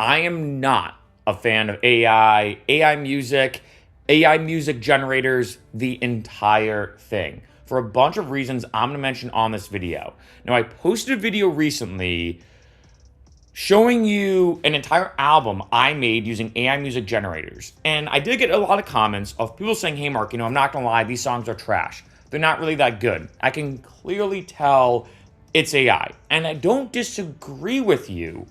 I am not a fan of AI music generators, the entire thing. For a bunch of reasons I'm going to mention on this video. Now, I posted a video recently showing you an entire album I made using AI music generators. And I did get a lot of comments of people saying, hey, Mark, I'm not going to lie, these songs are trash. They're not really that good. I can clearly tell it's AI. And I don't disagree with you,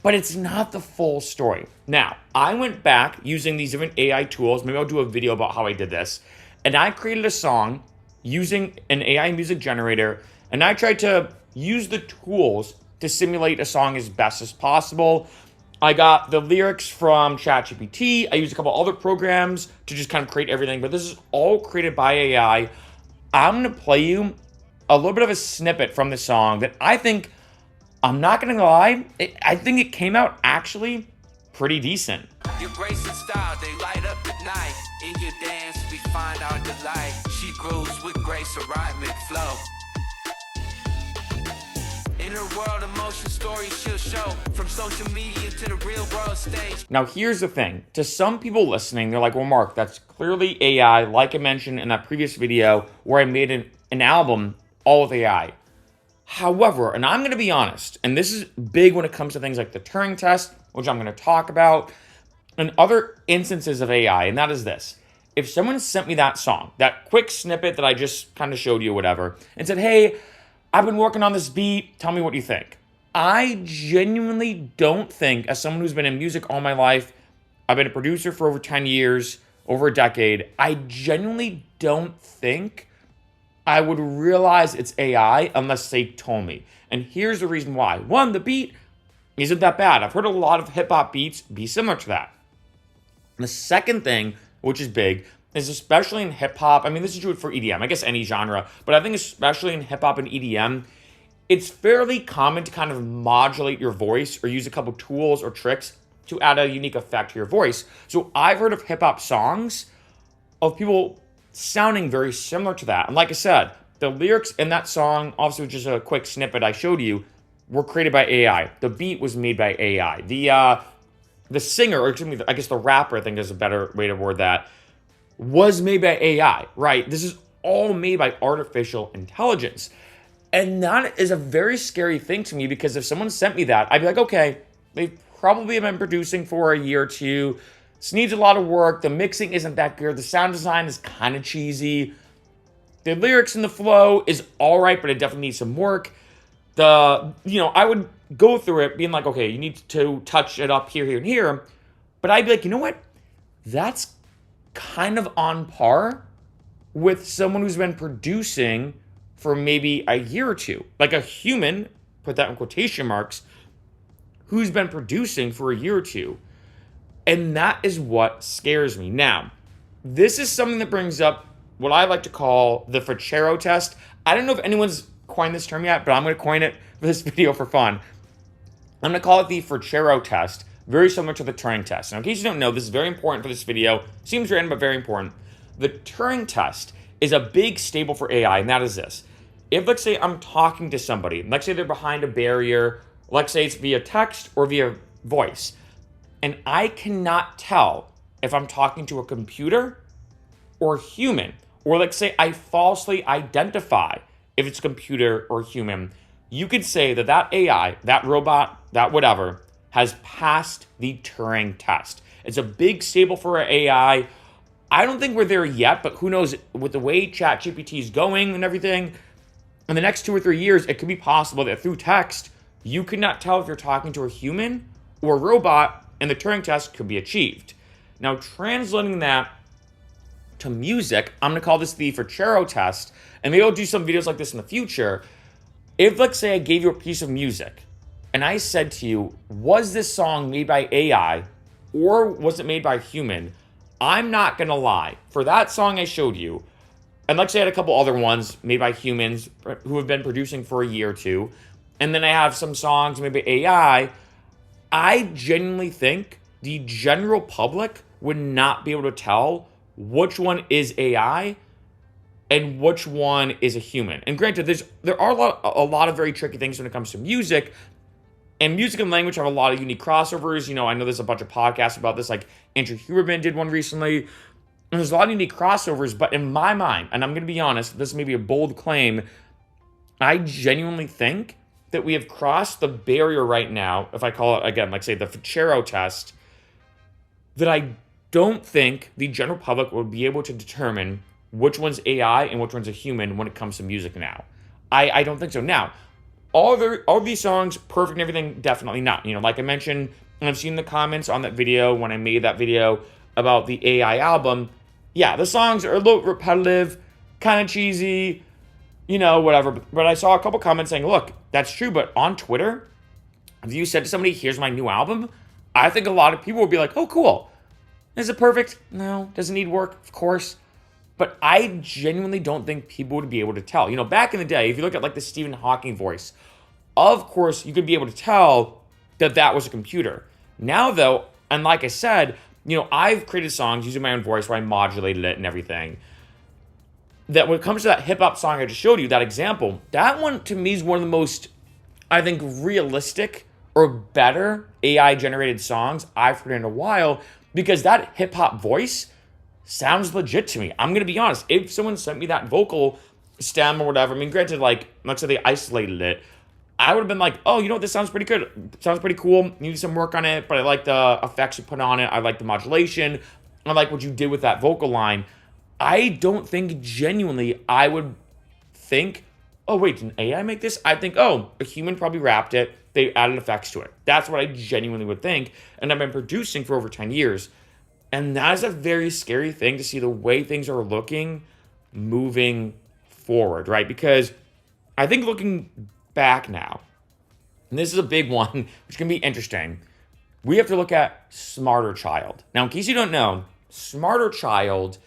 but it's not the full story. Now, I went back using these different AI tools. Maybe I'll do a video about how I did this. And I created a song using an AI music generator. And I tried to use the tools to simulate a song as best as possible. I got the lyrics from ChatGPT. I used a couple other programs to just kind of create everything. But this is all created by AI. I'm going to play you a little bit of a snippet from the song that I think, I'm not going to lie, I think it came out actually pretty decent. Your grace and style, they light up at night. In your dance, we find our delight. She grows with grace, a rhythmic flow. In her world of motion stories she'll show, from social media to the real world stage. Now here's the thing, to some people listening, they're like, well, Mark, that's clearly AI, like I mentioned in that previous video where I made an album all with AI. However, and I'm going to be honest, and this is big when it comes to things like the Turing test, which I'm going to talk about, and other instances of AI, and that is this. If someone sent me that song, that quick snippet that I just kind of showed you, whatever, and said, hey, I've been working on this beat, tell me what you think. I genuinely don't think, as someone who's been in music all my life, I've been a producer for over 10 years, over a decade, I genuinely don't think I would realize it's AI unless they told me. And here's the reason why. One, the beat isn't that bad. I've heard a lot of hip hop beats be similar to that. And the second thing, which is big, is especially in hip hop. I mean, this is true for EDM, I guess any genre, but I think especially in hip hop and EDM, it's fairly common to kind of modulate your voice or use a couple tools or tricks to add a unique effect to your voice. So I've heard of hip hop songs of people sounding very similar to that. And like I said, the lyrics in that song, obviously just a quick snippet I showed you, were created by AI. The beat was made by AI. The singer, or excuse me, I guess the rapper, I think is a better way to word that, was made by AI, right? This is all made by artificial intelligence. And that is a very scary thing to me, because if someone sent me that, I'd be like, okay, they've probably been producing for a year or two. This needs a lot of work. The mixing isn't that good. The sound design is kind of cheesy. The lyrics and the flow is all right, but it definitely needs some work. I would go through it being like, okay, you need to touch it up here, here, and here. But I'd be like, you know what? That's kind of on par with someone who's been producing for maybe a year or two. Like a human, put that in quotation marks, who's been producing for a year or two. And that is what scares me. Now, this is something that brings up what I like to call the Ficero test. I don't know if anyone's coined this term yet, but I'm going to coin it for this video for fun. I'm going to call it the Ficero test, very similar to the Turing test. Now, in case you don't know, this is very important for this video. Seems random, but very important. The Turing test is a big staple for AI, and that is this. If, let's say, I'm talking to somebody, let's say they're behind a barrier, let's say it's via text or via voice, and I cannot tell if I'm talking to a computer or human, or let's say I falsely identify if it's computer or human, you could say that that AI, that robot, that whatever, has passed the Turing test. It's a big staple for AI. I don't think we're there yet, but who knows, with the way ChatGPT is going and everything, in the next 2 or 3 years, it could be possible that through text, you could not tell if you're talking to a human or a robot, and the Turing test could be achieved. Now, translating that to music, I'm going to call this the Ficero test, and maybe I'll do some videos like this in the future. If, let's say, I gave you a piece of music, and I said to you, was this song made by AI, or was it made by a human? I'm not going to lie. For that song I showed you, and let's say I had a couple other ones made by humans who have been producing for a year or two, and then I have some songs made by AI, I genuinely think the general public would not be able to tell which one is AI and which one is a human. And granted, there are a lot of very tricky things when it comes to music, And music and language have a lot of unique crossovers. I know there's a bunch of podcasts about this, like Andrew Huberman did one recently. And there's a lot of unique crossovers, but in my mind, and I'm going to be honest, this may be a bold claim, I genuinely think that we have crossed the barrier right now, if I call it, again, like say the Ficero test, that I don't think the general public will be able to determine which one's AI and which one's a human when it comes to music now. I don't think so. Now, all these songs, perfect and everything, definitely not. Like I mentioned, and I've seen the comments on that video when I made that video about the AI album. Yeah, the songs are a little repetitive, kind of cheesy, whatever. But I saw a couple comments saying, look, that's true, but on Twitter, if you said to somebody, here's my new album, I think a lot of people would be like, oh, cool. Is it perfect? No. Does it need work? Of course. But I genuinely don't think people would be able to tell. Back in the day, if you look at like the Stephen Hawking voice, of course, you could be able to tell that that was a computer. Now, though, and like I said, I've created songs using my own voice where I modulated it and everything. That when it comes to that hip hop song I just showed you, that example, that one to me is one of the most, I think, realistic or better AI generated songs I've heard in a while, because that hip hop voice sounds legit to me. I'm going to be honest. If someone sent me that vocal stem or whatever, I mean, granted, like, let's say they isolated it, I would have been like, oh, this sounds pretty good. Sounds pretty cool. You need some work on it, but I like the effects you put on it. I like the modulation. I like what you did with that vocal line. I don't think genuinely I would think, oh, wait, did an AI make this? I think, oh, a human probably rapped it. They added effects to it. That's what I genuinely would think. And I've been producing for over 10 years. And that is a very scary thing to see the way things are looking moving forward, right? Because I think looking back now, and this is a big one, which can be interesting, we have to look at Smarter Child. Now, in case you don't know, Smarter Child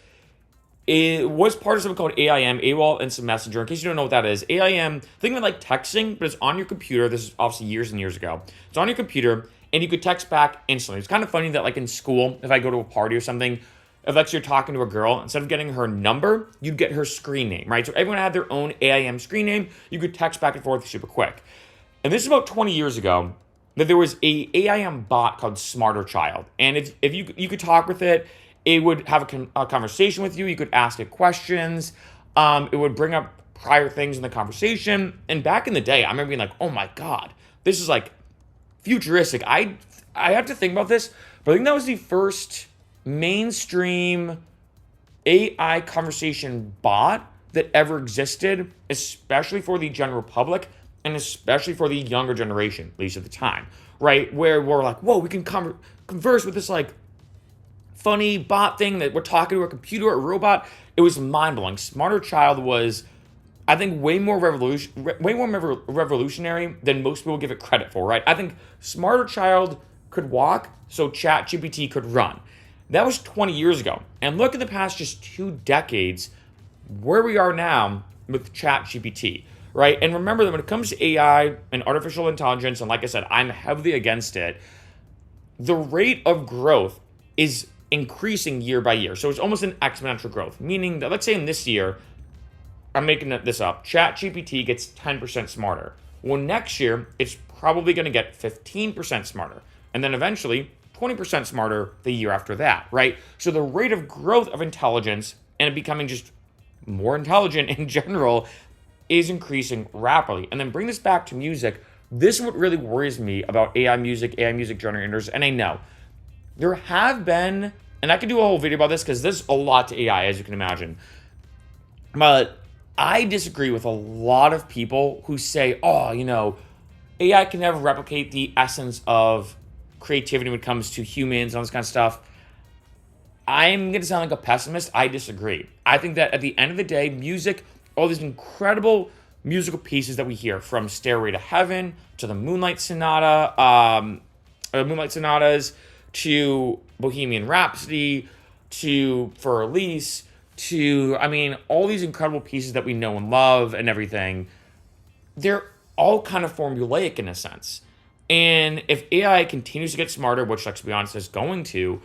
was part of something called AIM, AWOL Instant Messenger. In case you don't know what that is, AIM, think of it like texting, but it's on your computer. This is obviously years and years ago. It's on your computer, and you could text back instantly. It's kind of funny that, like, in school, if I go to a party or something, if like you're talking to a girl, instead of getting her number, you'd get her screen name, right? So everyone had their own AIM screen name. You could text back and forth super quick. And this is about 20 years ago that there was a AIM bot called Smarter Child. And if you could talk with it, it would have a conversation with you. You could ask it questions. It would bring up prior things in the conversation. And back in the day, I remember being like, oh my God, this is like futuristic. I have to think about this, but I think that was the first mainstream AI conversation bot that ever existed, especially for the general public and especially for the younger generation, at least at the time, right? Where we're like, whoa, we can converse with this like funny bot thing that we're talking to a computer or a robot. It was mind-blowing. Smarter Child was, I think, way more revolutionary than most people give it credit for, right? I think Smarter Child could walk, so ChatGPT could run. That was 20 years ago. And look at the past just 2 decades, where we are now with ChatGPT, right? And remember that when it comes to AI and artificial intelligence, and like I said, I'm heavily against it, the rate of growth is increasing year by year. So it's almost an exponential growth, meaning that, let's say in this year, I'm making this up, ChatGPT gets 10% smarter. Well, next year, it's probably going to get 15% smarter. And then eventually, 20% smarter the year after that, right? So the rate of growth of intelligence and it becoming just more intelligent in general is increasing rapidly. And then bring this back to music. This is what really worries me about AI music generators. And I know there have been, and I could do a whole video about this because there's a lot to AI, as you can imagine. But I disagree with a lot of people who say, oh, AI can never replicate the essence of creativity when it comes to humans and all this kind of stuff. I'm going to sound like a pessimist. I disagree. I think that at the end of the day, music, all these incredible musical pieces that we hear, from Stairway to Heaven to the Moonlight Sonatas to Bohemian Rhapsody to For Elise to, all these incredible pieces that we know and love and everything, they're all kind of formulaic in a sense. And if AI continues to get smarter, which, let's be honest, is going to,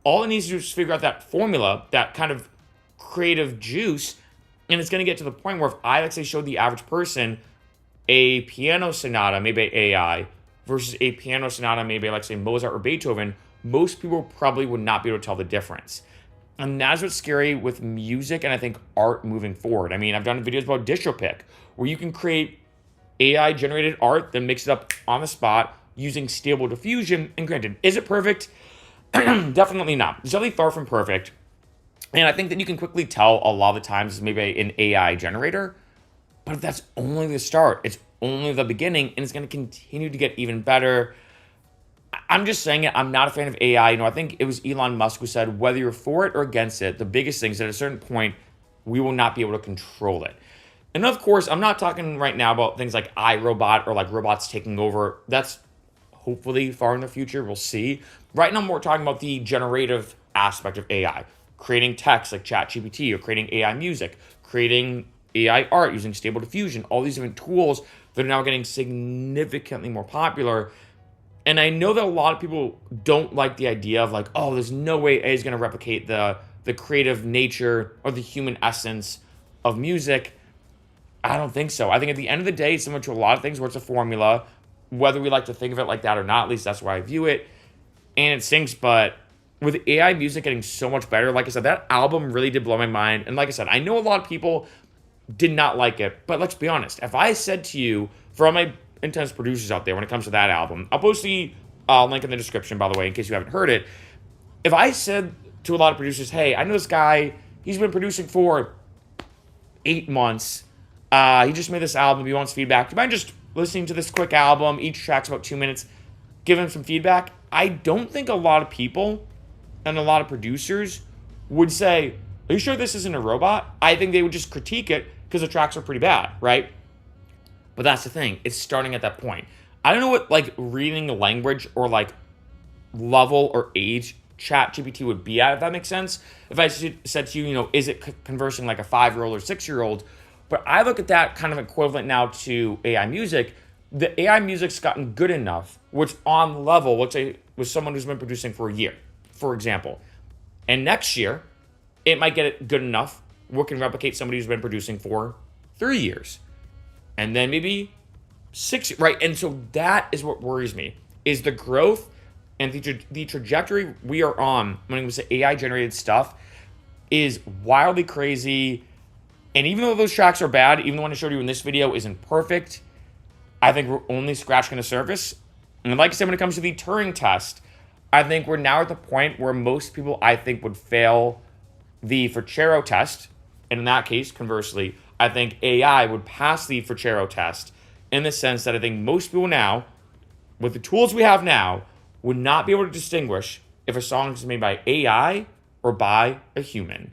all it needs to do is figure out that formula, that kind of creative juice, and it's going to get to the point where if I, let's say, showed the average person a piano sonata, maybe AI, versus a piano sonata made by, like, say, Mozart or Beethoven, most people probably would not be able to tell the difference. And that's what's scary with music and I think art moving forward. I mean, I've done videos about DistroPick, where you can create AI generated art, then mix it up on the spot using stable diffusion. And granted, is it perfect? Definitely not. It's definitely far from perfect. And I think that you can quickly tell a lot of the times it's maybe an AI generator, but that's only the start. It's only the beginning, and it's going to continue to get even better. I'm just saying it. I'm not a fan of AI. I think it was Elon Musk who said, whether you're for it or against it, the biggest thing is at a certain point, we will not be able to control it. And of course, I'm not talking right now about things like iRobot or like robots taking over. That's hopefully far in the future. We'll see. Right now, we're talking about the generative aspect of AI, creating text like ChatGPT, or creating AI music, creating AI art using stable diffusion, all these different tools that are now getting significantly more popular. And I know that a lot of people don't like the idea of like, oh, there's no way AI is going to replicate the creative nature or the human essence of music. I don't think so. I think at the end of the day, it's similar to a lot of things where it's a formula, whether we like to think of it like that or not. At least that's why I view it. And it stinks, but with AI music getting so much better, like I said, that album really did blow my mind. And like I said, I know a lot of people did not like it, but let's be honest. If I said to you, for all my intense producers out there when it comes to that album, I'll post the link in the description, by the way, in case you haven't heard it. If I said to a lot of producers, hey, I know this guy, he's been producing for 8 months. He just made this album. He wants feedback. Do you mind just listening to this quick album? Each track's about 2 minutes. Give him some feedback. I don't think a lot of people and a lot of producers would say, are you sure this isn't a robot? I think they would just critique it because the tracks are pretty bad, right? But that's the thing. It's starting at that point. I don't know what like reading language or like level or age ChatGPT would be at, if that makes sense. If I said to you, is it conversing like a 5-year-old or 6-year-old? But I look at that kind of equivalent now to AI music. The AI music's gotten good enough, which on level, let's say, with someone who's been producing for a year, for example. And next year, it might get it good enough where it can replicate somebody who's been producing for 3 years. And then maybe 6, right? And so that is what worries me, is the growth and the trajectory we are on when it comes to AI-generated stuff is wildly crazy. And even though those tracks are bad, even the one I showed you in this video isn't perfect, I think we're only scratching the surface. And like I said, when it comes to the Turing test, I think we're now at the point where most people, I think, would fail the Ficero test. And in that case, conversely, I think AI would pass the Ficero test in the sense that I think most people now, with the tools we have now, would not be able to distinguish if a song is made by AI or by a human.